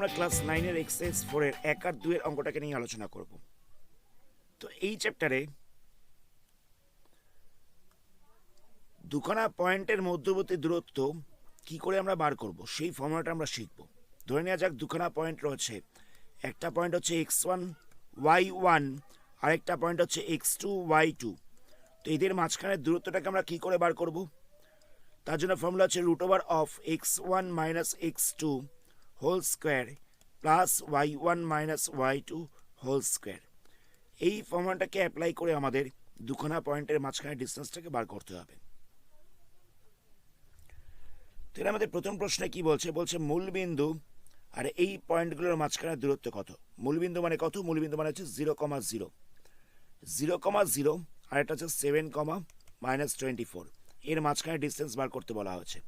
আমরা ক্লাস 9 এর এক্সারসাইজ 4 এর 1 আর 2 এর অঙ্কটাকে নিয়ে আলোচনা করব। তো এই চ্যাপ্টারে দুখানা পয়েন্টের মধ্যবর্তী দূরত্ব কি করে আমরা বার করব সেই ফর্মুলাটা আমরা শিখব। ধরে নেওয়া যাক দুখানা পয়েন্ট রয়েছে, একটা পয়েন্ট হচ্ছে x1 y1 আর একটা পয়েন্ট হচ্ছে x2 y2। তো এদের মাঝখানের দূরত্বটাকে আমরা কি করে বার করব? তার জন্য ফর্মুলা হচ্ছে √ওভার of x1 minus x2 whole square plus y1 minus y2 whole square. এই ফর্মুলাটাকে অ্যাপ্লাই করে আমাদের দুখানা পয়েন্টের মাঝখানে ডিস্টেন্সটাকে বার করতে হবে। তো এর আমাদের প্রথম প্রশ্নে কি বলছে? বলছে মূলবিন্দু আর এই পয়েন্টগুলোর মাঝখানে দূরত্ব কত। মূলবিন্দু মানে কত? মূলবিন্দু মানে হচ্ছে 0,0 0,0 আর এটা হচ্ছে 7,-24। এর মাঝখানে ডিস্টেন্স বার করতে বলা হয়েছে।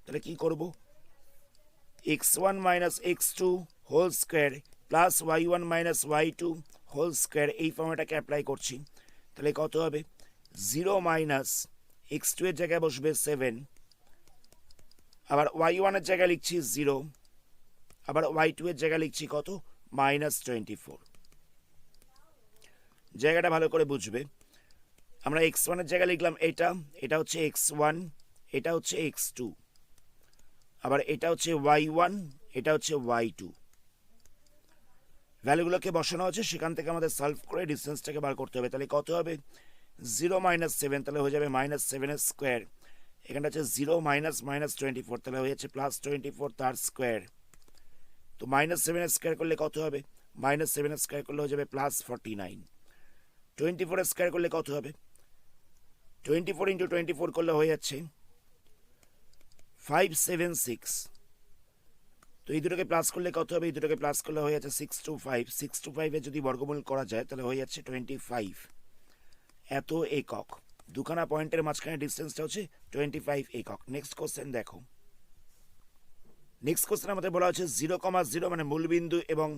তাহলে কি করব? x1 minus x2 whole square plus y1 minus y2 whole square, এই ফর্মুলাটাকে অ্যাপ্লাই করছি। তাহলে কত হবে? 0 মাইনাস x2 এর জায়গায় বসবে 7, আবার y1 এর জায়গায় লিখছি 0, আবার y2 এর জায়গায় লিখছি কত? -24। জায়গাটা ভালো করে বুঝবে। আমরা x1 এর জায়গায় লিখলাম এটা, এটা হচ্ছে x1, এটা হচ্ছে x2, আবার এটা হচ্ছে y1, এটা হচ্ছে y2। ভ্যালুগুলোকে বসানো হচ্ছে, সেখান থেকে আমাদের সলভ করে ডিস্টেন্সটাকে বার করতে হবে। তাহলে কত হবে? 0 মাইনাস 7, তাহলে হয়ে যাবে -7 এর স্কোয়ার। এখানটা হচ্ছে 0 মাইনাস -24, তাহলে হয়ে যাচ্ছে +24 তার স্কোয়ার। তো -7 এর স্কোয়ার করলে কত হবে? -7 এর স্কোয়ার করলে হয়ে যাবে +49। 24 এর স্কোয়ার করলে কত হবে? 24 × 24 করলে হয়ে যাচ্ছে 576। তো এই দুটোকে প্লাস করলে কত হবে? এই দুটোকে প্লাস করলে হয়ে যাচ্ছে 625। 625 যদি বর্গমূল করা যায় তাহলে হয়ে যাচ্ছে 25। এত একক। দুখানা পয়েন্টের মাঝখানে ডিস্টেন্সটা হচ্ছে 25 একক। নেক্সট কোশ্চেন দেখো। নেক্সট কোশ্চেন আমাদের বলা হচ্ছে 0,0 মানে মূলবিন্দু এবং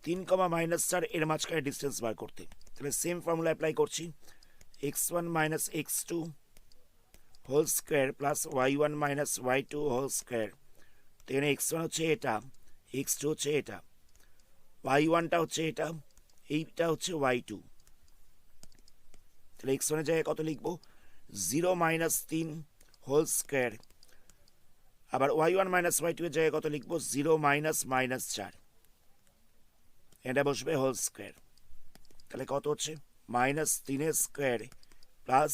3,-4 এর মাঝখানে ডিস্টেন্স বার করতে। তাহলে সেম ফর্মুলা অ্যাপ্লাই করছি। x1 minus x2 whole square plus y1 minus y2 whole square. তো এখানে x1 হচ্ছে এটা, x2 হচ্ছে এটা, y1টা হচ্ছে এটা, এইটা হচ্ছে y2। তাহলে x1 এর জায়গায় কত লিখবো? 0 মাইনাস 3 হোল স্কোয়ার, আবার y1 মাইনাস y2 এর জায়গায় কত লিখবো? 0 মাইনাস -4, এটা বসবে হোল স্কোয়ার। তাহলে কত হচ্ছে? -3 স্কোয়ার প্লাস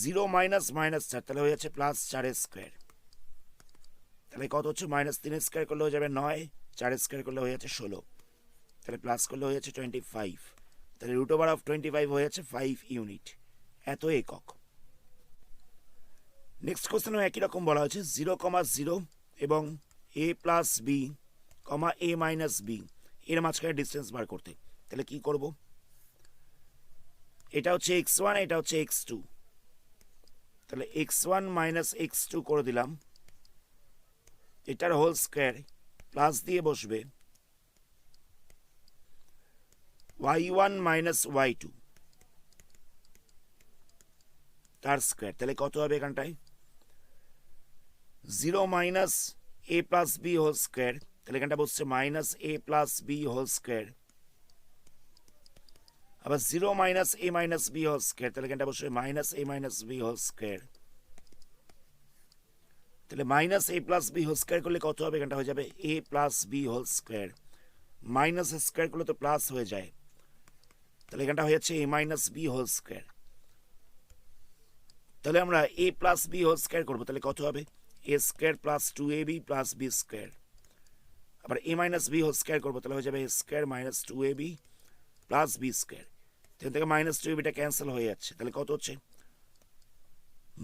0 মাইনাস -4, তাহলে হয়ে যাচ্ছে +4 স্কোয়ার। তাহলে কত হচ্ছে? -3 স্কোয়ার করলে হয়ে যাবে 9, 4 স্কোয়ার করলে হয়ে যাচ্ছে 16, তাহলে প্লাস করলে হয়ে যাচ্ছে 25। তাহলে √ওভার অফ 25 হয়ে যাচ্ছে 5 ইউনিট। এত একক। নেক্সট কোশ্চেনও একই রকম বলা হয়েছে 0,0 এবং a plus b, a minus b এর মাঝখানে ডিস্টেন্স বার করতে। তাহলে কি করব? এটা হচ্ছে x1, এটা হচ্ছে x2, তাহলে x1 মাইনাস x2 করে দিলাম, এটার হোল স্কোয়ার প্লাস দিয়ে বসবে y1 মাইনাস y2 তার স্কোয়ার। তাহলে কত হবে এখানটায়? 0 minus a plus b whole square, তাহলে এখানটা বসছে -a plus b whole square, আবার 0 minus a minus b whole square, তাহলে এখানটা বসবে -a minus b whole square. তাহলে -a plus b whole square করলে কত হবে? এখানটা হয়ে যাবে a plus b whole square, minus square করলে তো প্লাস হয়ে যায়, তাহলে এখানটা হয়ে যাচ্ছে a minus b whole square. তাহলে আমরা a plus b whole square করবো, তাহলে কত হবে? a square plus 2ab plus b square, আবার a minus b whole square করবো, তাহলে হয়ে যাবে a square minus 2ab plus b square. এখান থেকে -2abটা ক্যান্সেল হয়ে যাচ্ছে, তাহলে কত হচ্ছে?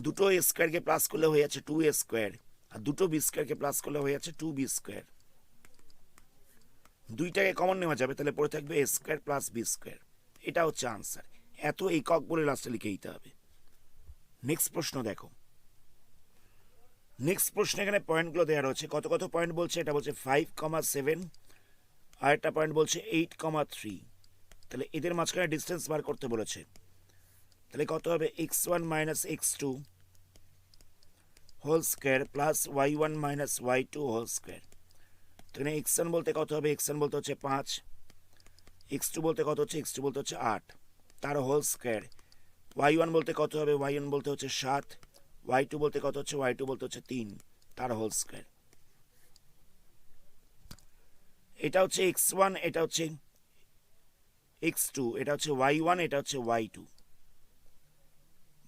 দুটো a স্কোয়ারকে প্লাস করলে হয়ে যাচ্ছে 2a স্কোয়ার, আর দুটো বি স্কোয়ারকে প্লাস করলে হয়ে যাচ্ছে 2b স্কোয়ার। দুইটাকে কমন নেওয়া যাবে, তাহলে পড়ে থাকবে a square plus b square. এটা হচ্ছে আনসার। এত একক বলে লাস্টে লিখে দিতে হবে। নেক্সট প্রশ্ন দেখো। নেক্সট প্রশ্ন এখানে পয়েন্টগুলো দেওয়া রয়েছে। কত কত পয়েন্ট বলছে? এটা বলছে 5,7, আর একটা পয়েন্ট বলছে 8,3। তাহলে এদের মাঝখানে ডিস্টেন্স বার করতে বলেছে। তাহলে কত হবে? x1 minus x2 whole square plus y1 minus y2 whole square. তো এখানে x1 বলতে কত হবে, x1 বলতে হচ্ছে 5, x2 বলতে কত হচ্ছে, x2 বলতে হচ্ছে 8 তার হোল স্কোয়ার, y1 বলতে কত হবে, y1 বলতে হচ্ছে 7, y2 বলতে কত হচ্ছে, y2 বলতে হচ্ছে 3 তার হোল স্কোয়ার। এটা হচ্ছে x1, এটা হচ্ছে x2, এটা হচ্ছে y1, এটা হচ্ছে y2।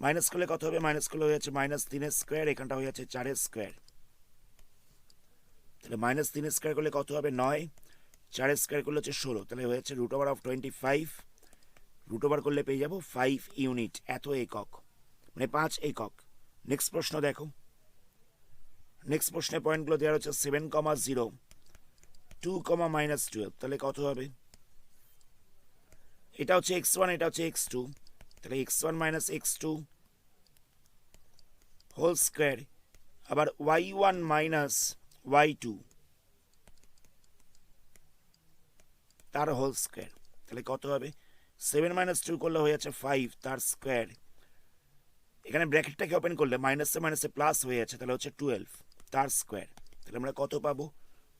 মাইনাস করলে কত হবে, মাইনাস করলে হয়ে যাচ্ছে -3 স্কোয়ার, এখানটা হয়ে যাচ্ছে 4 স্কোয়ার। তাহলে -3 স্কোয়ার করলে কত হবে 9, 4 স্কোয়ার করলে হচ্ছে 16, তাহলে হয়ে যাচ্ছে √25, √ করলে পেয়ে যাবো 5 ইউনিট, এত একক, মানে 5 একক। নেক্সট প্রশ্ন দেখো, নেক্সট প্রশ্নের পয়েন্টগুলো দেওয়া হচ্ছে 7,0, 2, -12, তাহলে কত হবে, এটা হচ্ছে x1, এটা হচ্ছে x2, তাহলে x1 - x2 হোল স্কোয়ার, আবার y1 - y2 তার হোল স্কোয়ার, তাহলে কত হবে, 7 - 2 করলে হয়ে যাচ্ছে 5 তার স্কোয়ার, এখানে ব্র্যাকেটটাকে ওপেন করলে মাইনাসে মাইনাসে প্লাস হয়ে যাচ্ছে, তাহলে হচ্ছে 12 তার স্কোয়ার। তাহলে আমরা কত পাবো,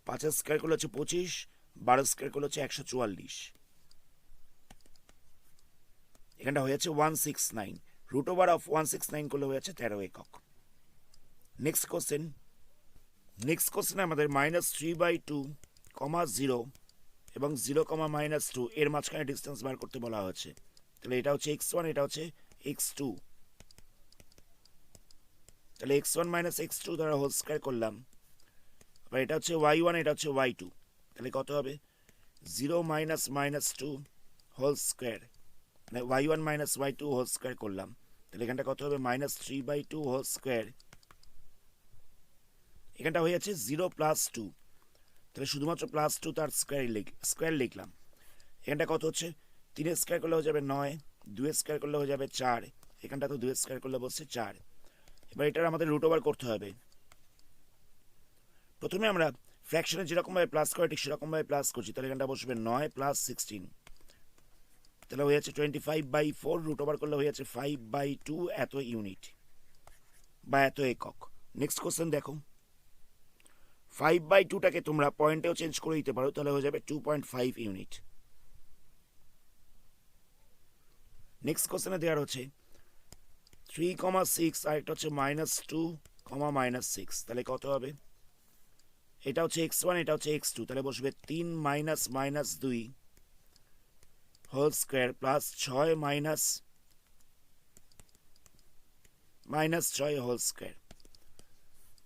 5 স্কোয়ার করলে হচ্ছে 25, 12 স্কোয়ার করলে হচ্ছে 144, এখানটা হয়ে যাচ্ছে 169, √169 করলে হয়ে যাচ্ছে 13 একক। নেক্সট কোশ্চেন, নেক্সট কোশ্চেনে আমাদের -3/2, 0 এবং 0, -2 এর মাঝখানে ডিস্টেন্স বার করতে বলা হয়েছে। তাহলে এটা হচ্ছে x1, এটা হচ্ছে x2, তাহলে x1 - x2 দ্বারা হোল স্কোয়ার করলাম, আবার এটা হচ্ছে y1, এটা হচ্ছে y2, তাহলে কত হবে, 0 - -2 হোল স্কোয়ার, মানে y1 - y2 হোল স্কোয়ার করলাম, তাহলে এখানটা কত হবে, -3/2 হোল স্কোয়ার, এখানটা হয়ে যাচ্ছে 0 + 2, তাহলে শুধুমাত্র +2 তার স্কোয়ার লিখলাম। এখানটা কত হচ্ছে, 3 স্কোয়ার করলে হয়ে যাবে 9, 2 স্কোয়ার করলে হয়ে যাবে 4, এখানটা তো 2 স্কোয়ার করলে বসছে 4। এবার এটার আমাদের √ করতে হবে। প্রথমে আমরা ফ্র্যাকশনে যেরকমভাবে প্লাস করে ঠিক সেরকমভাবে প্লাস করছি, তাহলে এখানটা বসবে 9 + 16, তাহলে হয়ে যাচ্ছে 25/4, √ করলে হয়ে যাচ্ছে 5/2 এত ইউনিট বা এত একক। নেক্সট কোশ্চেন দেখো, 5/2টাকে তোমরা পয়েন্টেও চেঞ্জ করে দিতে পারো, তাহলে হয়ে যাবে 2.5 ইউনিট। নেক্সট কোশ্চেনে দেওয়ার হচ্ছে 3,6 আর একটা হচ্ছে -2, -6, তাহলে কত হবে, এটা হচ্ছে x1, এটা হচ্ছে x2, তাহলে বসবে 3 - -2 whole square plus 6 - -6 whole square,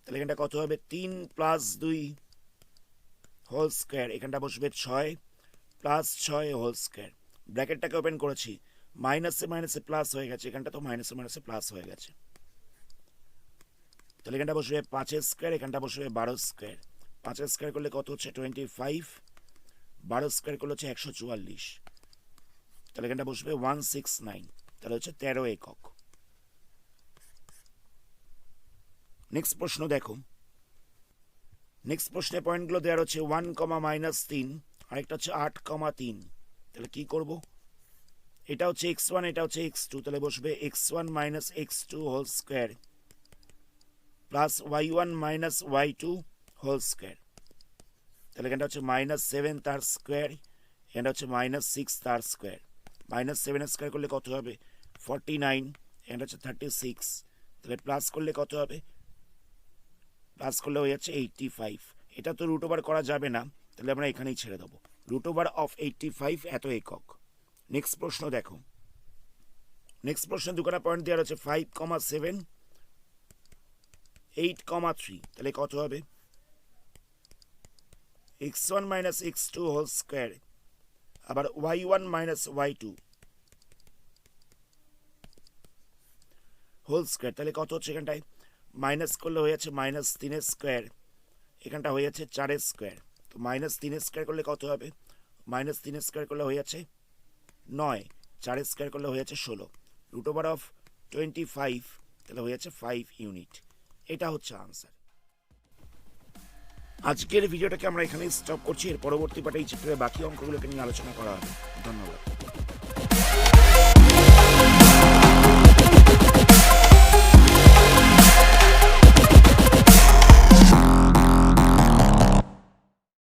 তাহলে এখানটা কত হবে, 3 + 2 হোল স্কোয়ার, এখানটা বসবে 6 + 6 হোল স্কোয়ার, ব্র্যাকেটটাকে ওপেন করেছি, মাইনাসে মাইনাসে প্লাস হয়ে গেছে, এখানটা তো মাইনাসে মাইনাসে প্লাস হয়ে গেছে, তাহলে এখানটা বসবে 5 স্কোয়ার, এখানটা বসবে 12 স্কোয়ার, 5 স্কোয়ার করলে কত হচ্ছে 25, 12 স্কোয়ার করলে হচ্ছে 144, তাহলে এখানটা বসবে 169, তাহলে হচ্ছে 13 একক। নেক্সট প্রশ্ন দেখো, নেক্সট প্রশ্নের পয়েন্টগুলো দেওয়ার হচ্ছে 1, -3, আরেকটা হচ্ছে 8,3, তাহলে কি করব, এটা হচ্ছে x1, এটা হচ্ছে x2, তাহলে বসবে x1 - x2 whole square plus y1 - y2 whole square, তাহলে এখানটা হচ্ছে -7 তার স্কোয়ার, এখানটা হচ্ছে -6 তার স্কোয়ার, -7 স্কোয়ার করলে কত হবে, 49, এখানটা হচ্ছে 36, তাহলে প্লাস করলে কত হবে, প্লাস করলে হয়ে যাচ্ছে 85, এটা তো √ করা যাবে না, তাহলে আমরা এখানেই ছেড়ে দেবো, √85 এত একক। নেক্সট প্রশ্ন দেখো, নেক্সট প্রশ্নে দুখানা পয়েন্ট দেওয়া হচ্ছে 5,7, 8,3, তাহলে কত হবে, x1 - x2 হোল স্কোয়ার, আবার y1 - y2 হোল স্কোয়ার, তাহলে কত হচ্ছে, এখানটায় মাইনাস করলে হয়ে যাচ্ছে -3 স্কোয়ার, এখানটা হয়ে যাচ্ছে 4 স্কোয়ার, তো -3 স্কোয়ার করলে কত হবে, -3 স্কোয়ার করলে হয়ে যাচ্ছে 9, 4 স্কোয়ার করলে হয়ে যাচ্ছে 16, √25, তাহলে হয়ে যাচ্ছে 5 ইউনিট, এটা হচ্ছে আনসার। আজকের ভিডিওটাকে আমরা এখানেই স্টপ করছি, এর পরবর্তী পার্টে এই চ্যাপ্টারের বাকি অঙ্কগুলোকে নিয়ে আলোচনা করা হবে। ধন্যবাদ।